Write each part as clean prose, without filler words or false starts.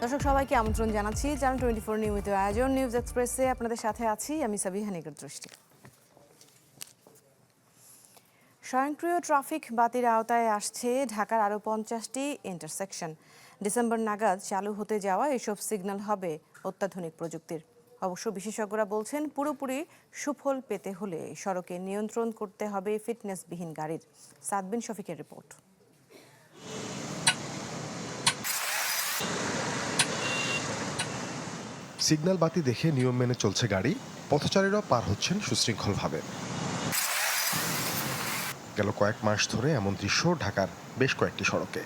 দর্শক সবাইকে আমন্ত্রণ জানাচ্ছি চ্যানেল 24 নিয়মিত আয়োজন নিউজ এক্সপ্রেসে আপনাদের সাথে আছি আমি সাবিহা নিগর দৃষ্টি। স্বয়ংক্রিয় ট্রাফিক বাতির আওতায় আসছে ঢাকার আরও 50টি ইন্টারসেকশন। ডিসেম্বর নাগাদ চালু হতে যাওয়া এসব সিগন্যাল হবে অত্যাধুনিক প্রযুক্তির। অবশ্য বিশেষজ্ঞরা বলছেন পুরোপুরি সুফল পেতে হলে সড়কে নিয়ন্ত্রণ করতে হবে ফিটনেসবিহীন গাড়ির। সাদবিন শফিকের রিপোর্ট। সিগন্যাল বাতি দেখে নিয়ম মেনে চলছে গাড়ি, পথচারীরা পার হচ্ছেন সুশৃঙ্খলভাবে। গেল কয়েক মাস ধরে এমন দৃশ্য ঢাকার বেশ কয়েকটি সড়কে।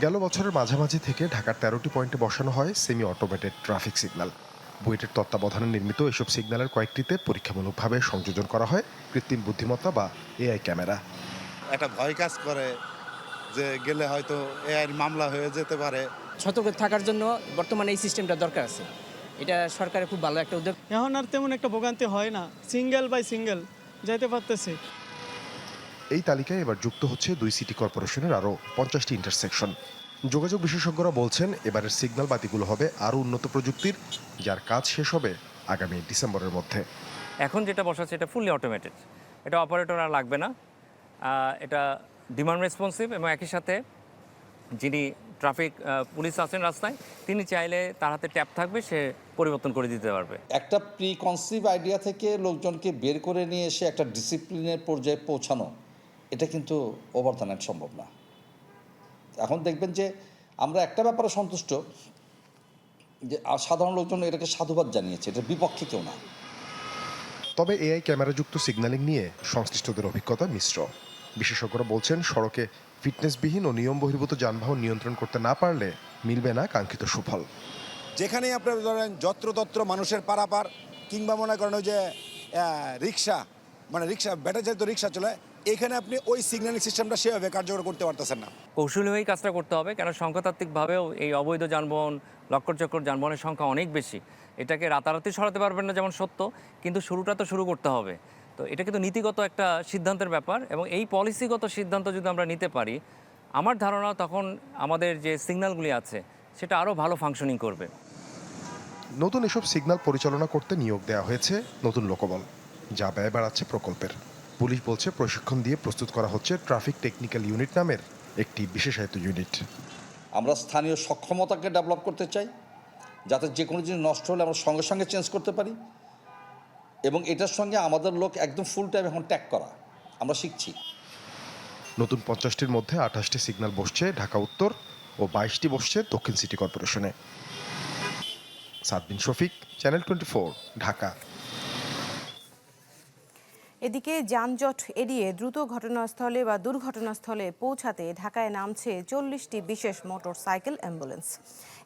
গেল বছরের মাঝামাঝি থেকে ঢাকার 13টি পয়েন্টে বসানো হয় সেমি অটোমেটেড ট্রাফিক সিগন্যাল। বুয়েটের তত্ত্বাবধানে নির্মিত এসব সিগন্যালের কয়েকটিতে পরীক্ষামূলকভাবে সংযোজন করা হয় কৃত্রিম বুদ্ধিমত্তা বা এআই ক্যামেরা। একটা ভয় কাজ করে যে গেলে হয়তো এআইয়ের মামলা হয়ে যেতে পারে। সতর্ক থাকার জন্য বর্তমানে এই সিস্টেমটা দরকার আছে। এটা সরকারের খুব ভালো একটা উদ্যোগ। এখন আর তেমন একটা ভোগান্তি হয় না, সিঙ্গেল বাই সিঙ্গেল যাইতে পারতেছি। এই তালিকায় এবার যুক্ত হচ্ছে 2 সিটি কর্পোরেশনের আরও 50টি ইন্টারসেকশন। যোগাযোগ বিশেষজ্ঞরা বলছেন এবারের সিগন্যাল বাতিগুলো হবে আরও উন্নত প্রযুক্তির, যার কাজ শেষ হবে আগামী ডিসেম্বরের মধ্যে। এখন যেটা বসাচ্ছে এটা ফুললি অটোমেটেড, এটা অপারেটর আর লাগবে না। এটা ডিমান্ড রেসপন্সিভ এবং একই সাথে যিনি ট্রাফিক পুলিশ আছেন রাস্তায় তিনি চাইলে তার হাতে ট্যাপ থাকবে, সে পরিবর্তন করে দিতে পারবে। একটা প্রি কনসিভ আইডিয়া থেকে লোকজনকে বের করে নিয়ে এসে একটা ডিসিপ্লিনের পর্যায়ে পৌঁছানো, এটা কিন্তু ওভার দ্য নাইট সম্ভব না। এখন দেখবেন যে আমরা একটা ব্যাপারে সন্তুষ্ট যে সাধারণ লোকজন এটাকে সাধুবাদ জানিয়েছে, এটার বিপক্ষে কেউ না। তবে এআই ক্যামেরাযুক্ত সিগন্যালিং নিয়ে সংশ্লিষ্টদের অভিজ্ঞতা মিশ্র। বিশেষজ্ঞরা বলছেন সড়কে ফিটনেসবিহীন ও নিয়ম বহির্ভূত যানবাহন নিয়ন্ত্রণ করতে না পারলে মিলবে না কাঙ্ক্ষিত সুফল। যেখানেই আপনার ধরেন যত্রতত্র মানুষের পারাপার কিংবা মনে করেন ওই যে রিক্সা, মানে রিক্সা ব্যাটারি চালিত রিক্সা চলে, এখানে আপনি ওই সিগন্যালিং সিস্টেমটা সেভাবে কার্যকর করতে পারতেছেন না। কৌশলী হয়েই কাজটা করতে হবে, কেন সংখ্যাতাত্ত্বিকভাবেও এই অবৈধ যানবাহন, লক্কর চক্কর যানবাহনের সংখ্যা অনেক বেশি। এটাকে রাতারাতি সরাতে পারবেন না যেমন সত্য, কিন্তু শুরুটা তো শুরু করতে হবে। তো এটা কিন্তু নীতিগত একটা সিদ্ধান্তের ব্যাপার, এবং এই পলিসিগত সিদ্ধান্ত যদি আমরা নিতে পারি, আমার ধারণা তখন আমাদের যে সিগন্যালগুলি আছে সেটা আরও ভালো ফাংশনিং করবে। নতুন এসব সিগন্যাল পরিচালনা করতে নিয়োগ দেওয়া হয়েছে নতুন লোকবল, যা ব্যয় বাড়াচ্ছে প্রকল্পের। পুলিশ বলছে প্রশিক্ষণ দিয়ে প্রস্তুত করা হচ্ছে ট্রাফিক টেকনিক্যাল ইউনিট নামের একটি বিশেষায়িত ইউনিট। আমরা স্থানীয় সক্ষমতাকে ডেভেলপ করতে চাই, যাতে যে কোনো জিনিস নষ্ট হলে আমরা সঙ্গে সঙ্গে চেঞ্জ করতে পারি, এবং এটার সঙ্গে আমাদের লোক একদম ফুল টাইম এখন ট্যাগ করা আমরা শিখছি। নতুন 50টির মধ্যে 28টি সিগন্যাল বসছে ঢাকা উত্তর ও 22টি বসছে দক্ষিণ সিটি কর্পোরেশনে। সাদবিন শফিক, চ্যানেল 24, ঢাকা। এদিকে যানজট এড়িয়ে দ্রুত ঘটনাস্থলে বা দুর্ঘটনাস্থলে পৌঁছাতে ঢাকায় নামছে 40টি বিশেষ মোটর সাইকেল অ্যাম্বুলেন্স।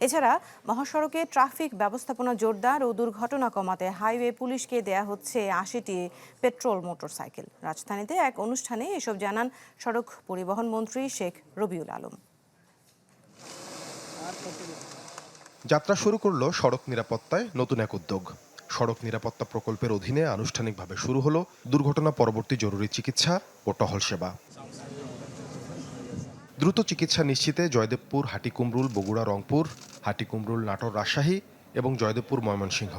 এছাড়া মহাসড়কে ট্রাফিক ব্যবস্থাপনা জোরদার ও দুর্ঘটনা কমাতে হাইওয়ে পুলিশকে দেয়া হচ্ছে 80টি পেট্রোল মোটর সাইকেল। রাজধানীতে এক অনুষ্ঠানে এসব জানান সড়ক পরিবহন মন্ত্রী শেখ রবিউল আলম। যাত্রা শুরু করলো সড়ক নিরাপত্তায় নতুন এক উদ্যোগ। সড়ক নিরাপত্তা প্রকল্পের অধীনে আনুষ্ঠানিকভাবে শুরু হলো দুর্ঘটনা পরবর্তী জরুরি চিকিৎসা ও টহল সেবা। দ্রুত চিকিৎসা নিশ্চিতে জয়দেবপুর, হাটিকুমরুল, বগুড়া, রংপুর, হাটিকুমরুল, নাটোর, রাজশাহী এবং জয়দেবপুর, ময়মনসিংহ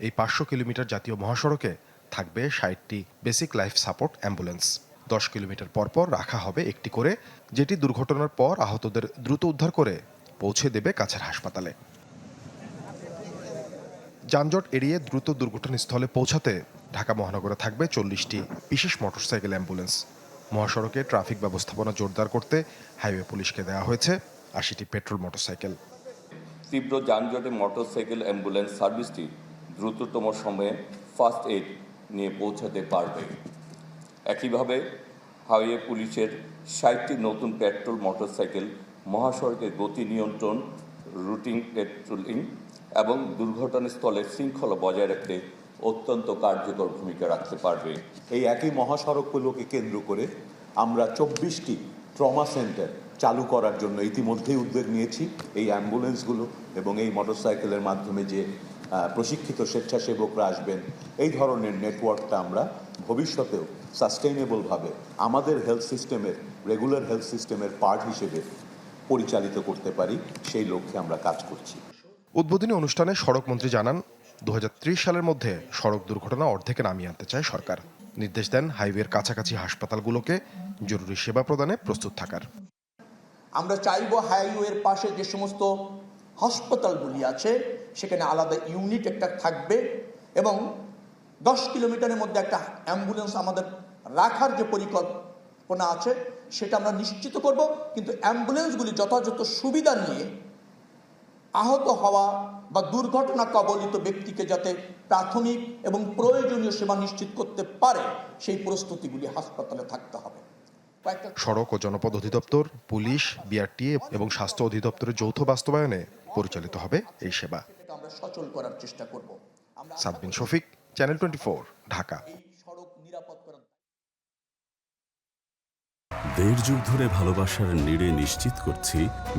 এই 500 কিলোমিটার জাতীয় মহাসড়কে থাকবে 60টি basic life support ambulance. 10 kilometre পর পর রাখা হবে একটি করে, যেটি দুর্ঘটনার পর আহতদের দ্রুত উদ্ধার করে পৌঁছে দেবে কাছের হাসপাতালে। যানজট এড়িয়ে দ্রুত দুর্ঘটনাস্থলে পৌঁছাতে ঢাকা মহানগরে থাকবে 40টি বিশেষ মোটরসাইকেল অ্যাম্বুলেন্স। মহাসড়কে ট্রাফিক ব্যবস্থাপনা জোরদার করতে হাইওয়ে পুলিশকে দেওয়া হয়েছে 80টি পেট্রোল মোটরসাইকেল। তীব্র যানজটে মোটরসাইকেল অ্যাম্বুলেন্স সার্ভিসটি দ্রুততম সময়ে ফার্স্ট এইড নিয়ে পৌঁছাতে পারবে। একইভাবে হাইওয়ে পুলিশের 60টি নতুন পেট্রোল মোটরসাইকেল মহাসড়কের গতি নিয়ন্ত্রণ, রুটিং পেট্রোলিং এবং দুর্ঘটনাস্থলে শৃঙ্খলা বজায় রাখতে অত্যন্ত কার্যকর ভূমিকা রাখতে পারবে। এই একই মহাসড়কগুলোকে কেন্দ্র করে আমরা 24টি ট্রমা সেন্টার চালু করার জন্য ইতিমধ্যেই উদ্যোগ নিয়েছি। এই অ্যাম্বুলেন্সগুলো এবং এই মোটরসাইকেলের মাধ্যমে যে প্রশিক্ষিত স্বেচ্ছাসেবকরা আসবেন, এই ধরনের নেটওয়ার্কটা আমরা ভবিষ্যতেও সাস্টেইনেবলভাবে আমাদের হেলথ সিস্টেমের, রেগুলার হেলথ সিস্টেমের পার্ট হিসেবে পরিচালিত করতে পারি সেই লক্ষ্যে আমরা কাজ করছি। উদ্বোধনী অনুষ্ঠানে সড়কমন্ত্রী জানান 2030 সালের মধ্যে সড়ক দুর্ঘটনা অর্ধেকে নামিয়ে আনতে চায় সরকার। নির্দেশ দেন হাইওয়ের কাছাকাছি হাসপাতালগুলোকে জরুরি সেবা প্রদানে প্রস্তুত থাকার। আমরা চাইব হাইওয়ের পাশে যে সমস্ত হাসপাতালগুলি আছে সেখানে আলাদা ইউনিট একটা থাকবে এবং 10 কিলোমিটারের মধ্যে একটা অ্যাম্বুলেন্স আমাদের রাখার যে পরিকল্পনা আছে সেটা আমরা নিশ্চিত করব। কিন্তু অ্যাম্বুলেন্সগুলি যথাযথ সুবিধা নিয়ে আহত হওয়া বা দুর্ঘটনা কবলিত ব্যক্তিকে যাতে প্রাথমিক এবং প্রয়োজনীয় সেবা নিশ্চিত করতে পারে সেই প্রস্তুতিগুলি হাসপাতালে থাকতে হবে। সড়ক ও জনপদ অধিদপ্তর, পুলিশ, বিআরটিএ এবং স্বাস্থ্য অধিদপ্তরের যৌথ বাস্তবায়নে পরিচালিত হবে এই সেবা। আমরা সচল করার চেষ্টা করব। সাদবিন শফিক, চ্যানেল 24, ঢাকা। সড়ক নিরাপদ করার দেড় যুগ ধরে ভালোবাসার নিড়ে নিশ্চিত করছি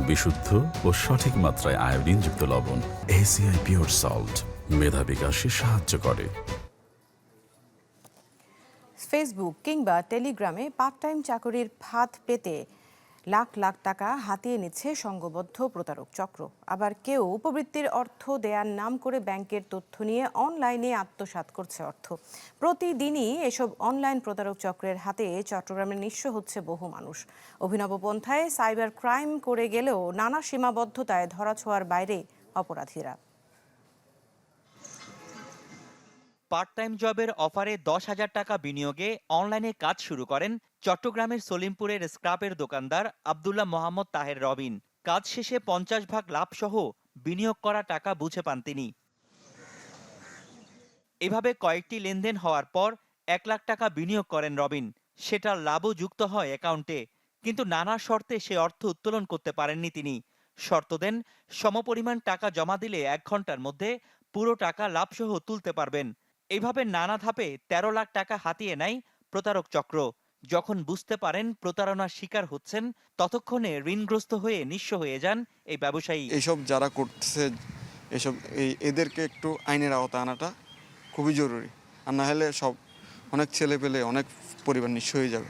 বিশুদ্ধ ও সঠিক মাত্রায় আয়োডিনযুক্ত লবণ। ACI পিওর সল্ট মেধা বিকাশে সাহায্য করে। ফেসবুক কিংবা টেলিগ্রামে পার্ট টাইম চাকরির ফাঁদ পেতে লাখ লাখ টাকা হাতিয়ে নিচ্ছে সংঘবদ্ধ প্রতারক চক্র। আবার কেউ উপবৃত্তির অর্থ দেয়ার নাম করে ব্যাংকের তথ্য নিয়ে অনলাইনে আত্মসাৎ করছে অর্থ। প্রতিদিনই এসব অনলাইন প্রতারক চক্রের হাতে চট্টগ্রামে নিঃস্ব হচ্ছে বহু মানুষ। অভিনব পন্থায় সাইবার ক্রাইম করে গেলেও নানা সীমাবদ্ধতায় ধরাছোঁয়ার বাইরে অপরাধীরা। পার্ট টাইম জবের অফারে 10,000 টাকা বিনিয়োগে অনলাইনে কাজ শুরু করেন চট্টগ্রামের সলিমপুরের স্ক্রাপের দোকানদার আব্দুল্লাহ মোহাম্মদ তাহের রবিন। কাজ শেষে 50 ভাগ লাভ সহ বিনিয়োগ করা টাকা বুঝে পান তিনি। এভাবে কয়েকটি লেনদেন হওয়ার পর 1 লাখ টাকা বিনিয়োগ করেন রবিন। সেটার লাভও যুক্ত হয় অ্যাকাউন্টে, কিন্তু নানা শর্তে সে অর্থ উত্তোলন করতে পারেননি তিনি। শর্ত দেন সমপরিমাণ টাকা জমা দিলে 1 ঘন্টার মধ্যে পুরো টাকা লাভসহ তুলতে পারবেন। এইভাবে নানা ধাপে 13 লাখ টাকা হাতিয়ে নেয় প্রতারক চক্র। যখন বুঝতে পারেন প্রতারণার শিকার হচ্ছেন, ততক্ষণে ঋণগ্রস্ত হয়ে নিঃস্ব হয়ে যান এই ব্যবসায়ী। এইসব যারা করতেছে এদেরকে একটু আইনের আওতায় আনাটা খুবই জরুরি, আর না হলে অনেক ছেলে পেলে অনেক পরিবার নিঃস্ব হয়ে যাবে।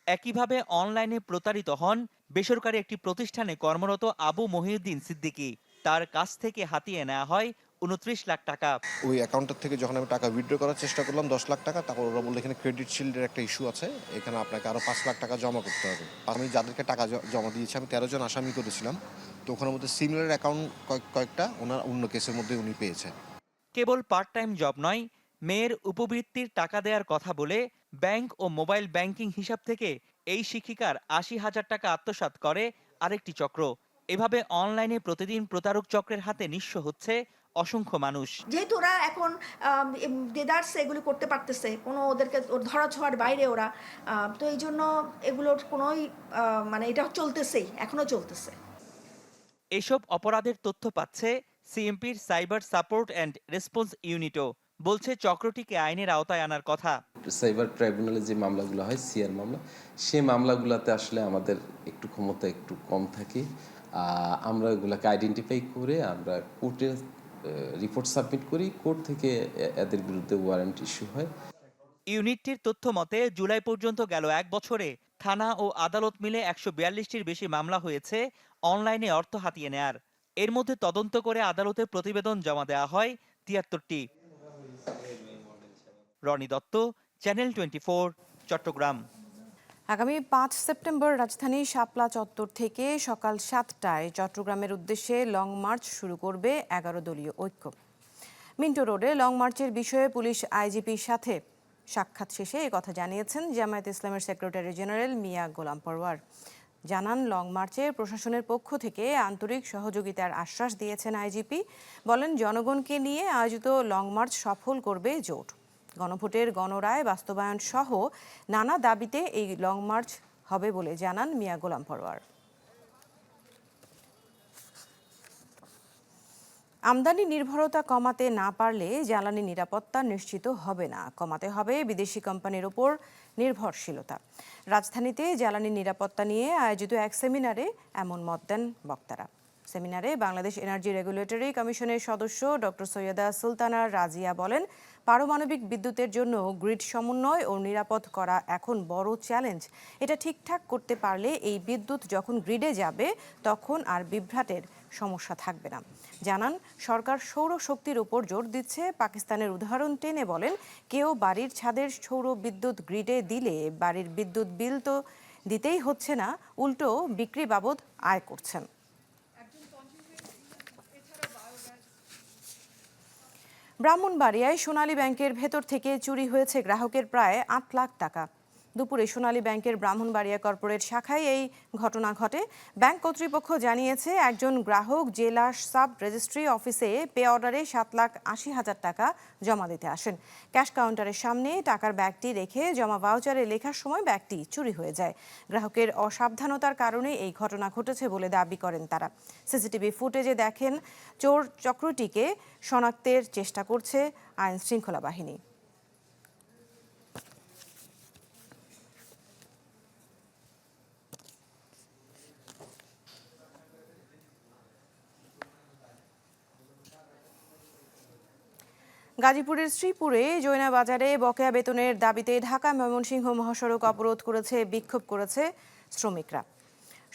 একইভাবে অনলাইনে প্রতারিত হন বেসরকারি একটি প্রতিষ্ঠানে কর্মরত আবু মহিউদ্দিন সিদ্দিকী। তার কাছ থেকে হাতিয়ে নেওয়া হয় 29 লাখ টাকা। ওই অ্যাকাউন্টের থেকে যখন আমি টাকা উইথড্র করার চেষ্টা করলাম 10 লাখ টাকা, তারপর ওরা বললো এখানে ক্রেডিট শিল্ডের একটা ইস্যু আছে, এখানে আপনাকে আরও 5 লাখ টাকা জমা করতে হবে। আমি যাদেরকে টাকা জমা দিয়েছি আমি 13 জন আসামি করেছিলাম, তো ওখানের মধ্যে সিমিলার অ্যাকাউন্ট কয়েকটা ওনার অন্য কেসের মধ্যে উনি পেয়েছেন। কেবল পার্ট টাইম জব নয়, মেয়ের উপবৃত্তির টাকা দেওয়ার কথা বলে ব্যাংক ও মোবাইল ব্যাংকিং হিসাব থেকে এই শিক্ষিকার 80,000 টাকা আত্মসাৎ করে আরেকটি চক্র। এভাবে অনলাইনে প্রতিদিন প্রতারক চক্রের হাতে নিঃস্ব হচ্ছে অসংখ্য মানুষ। যেহেতু ওরা এখন দেদারসে এগুলো করতে পারতেছে, কোনো ওদেরকে ধরা ছোঁয়ার বাইরে ওরা, তো এই জন্য এগুলোর কোনোই মানে এটা চলতেছেই, এখনো চলতেছে। এসব অপরাধের তথ্য পাচ্ছে সিএমপির সাইবার সাপোর্ট অ্যান্ড রেসপন্স ইউনিটও। বলছে চক্রটিকে আইনের আওতায় আনার কথা। সাইবার ট্রাইব্যুনালে যে মামলাগুলো হয়, সিআর মামলা, সেই মামলাগুলোতে আসলে আমাদের একটু ক্ষমতা একটু কম থাকে। আমরা এগুলোকে আইডেন্টিফাই করে আমরা কোর্টে রিপোর্ট সাবমিট করি, কোর্ট থেকে এদের বিরুদ্ধে ওয়ারেন্ট ইস্যু হয়। ইউনিটটির তথ্য মতে জুলাই পর্যন্ত গেল 1 বছরে থানা ও আদালত মিলে 142টির বেশি মামলা হয়েছে অনলাইনে অর্থ হাতিয়ে নেয়ার। এর মধ্যে তদন্ত করে আদালতে প্রতিবেদন জমা দেওয়া হয় 73টি। রনি দত্ত, চ্যানেল 24, চট্টগ্রাম। আগামী 5 সেপ্টেম্বর রাজধানী শাপলা চত্বর থেকে সকাল 7টায় চট্টগ্রামের উদ্দেশ্যে লং মার্চ শুরু করবে 11 দলীয় ঐক্য। মিন্টো রোডে লং মার্চের বিষয়ে পুলিশ আইজিপির সাথে সাক্ষাৎ শেষে একথা জানিয়েছেন জামায়াত ইসলামের সেক্রেটারি জেনারেল মিয়া গোলাম পরওয়ার। জানান, লং মার্চে প্রশাসনের পক্ষ থেকে আন্তরিক সহযোগিতার আশ্বাস দিয়েছেন আইজিপি। বলেন, জনগণকে নিয়ে আয়োজিত লং মার্চ সফল করবে জোট। গণভোটের গণরায় বাস্তবায়ন সহ নানা দাবিতে এই লং মার্চ হবে বলে জানান মিয়া গোলাম পরওয়ার। আমদানি নির্ভরতা কমাতে না পারলে জ্বালানি নিরাপত্তা নিশ্চিত হবে না। কমাতে হবে বিদেশি কোম্পানির ওপর নির্ভরশীলতা। রাজধানীতে জ্বালানি নিরাপত্তা নিয়ে আয়োজিত এক সেমিনারে এমন মত দেন বক্তারা। সেমিনারে বাংলাদেশ এনার্জি রেগুলেটরি কমিশনের সদস্য ডক্টর সৈয়দা সুলতানা রাজিয়া বলেন, পারমাণবিক বিদ্যুতের জন্য গ্রিড সমন্বয় ও নিরাপদ করা এখন বড় চ্যালেঞ্জ। এটা ঠিকঠাক করতে পারলে এই বিদ্যুৎ যখন গ্রিডে যাবে তখন আর বিভ্রাটের সমস্যা থাকবে না। জানান, সরকার সৌরশক্তির উপর জোর দিচ্ছে। পাকিস্তানের উদাহরণ টেনে বলেন, কেউ বাড়ির ছাদের সৌর বিদ্যুৎ গ্রিডে দিলে বাড়ির বিদ্যুৎ বিল তো দিতেই হচ্ছে না, উল্টো বিক্রি বাবদ আয় করছেন। ব্রাহ্মণবাড়িয়ায় সোনালী ব্যাংকের ভেতর থেকে চুরি হয়েছে গ্রাহকের প্রায় ৮ লাখ টাকা। দুপুরে সোনালী ব্যাংকের ব্রাহ্মণবাড়িয়া কর্পোরেট শাখায় এই ঘটনা ঘটে। ব্যাংক কর্তৃপক্ষ জানিয়েছে, একজন গ্রাহক জেলা সাব রেজিস্ট্রি অফিসে পে অর্ডারে 7,80,000 টাকা জমা দিতে আসেন। ক্যাশ কাউন্টারের সামনে টাকার ব্যাগটি রেখে জমা ভাউচারে লেখার সময় ব্যাগটি চুরি হয়ে যায়। গ্রাহকের অসাবধানতার কারণে এই ঘটনা ঘটেছে বলে দাবি করেন তারা। সিসিটিভি ফুটেজে দেখেন চোর চক্রটিকে শনাক্তের চেষ্টা করছে আইন শৃঙ্খলা বাহিনী। গাজীপুরের শ্রীপুরে জৈনা বাজারে বকেয়া বেতনের দাবিতে ঢাকা ময়মনসিংহ মহাসড়ক অবরোধ করেছে, বিক্ষোভ করেছে শ্রমিকরা।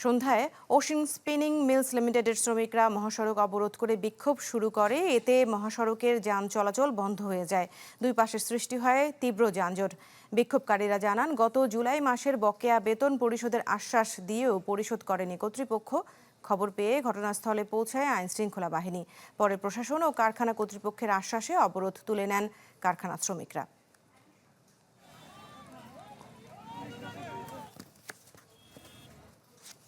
সন্ধ্যায় ওশিন স্পিনিং মিলস লিমিটেডের শ্রমিকরা মহাসড়ক অবরোধ করে বিক্ষোভ শুরু করে। এতে মহাসড়কের যান চলাচল বন্ধ হয়ে যায়। দুই পাশে সৃষ্টি হয় তীব্র যানজট। বিক্ষোভকারীরা জানান, গত জুলাই মাসের বকেয়া বেতন পরিশোধের আশ্বাস দিয়েও পরিশোধ করেনি কর্তৃপক্ষ। খবর পেয়ে ঘটনাস্থলে পৌঁছায় আইন শৃঙ্খলা বাহিনী। পরে প্রশাসন ও কারখানা কর্তৃপক্ষের আশ্বাসে অবরোধ তুলে নেন কারখানা শ্রমিকরা।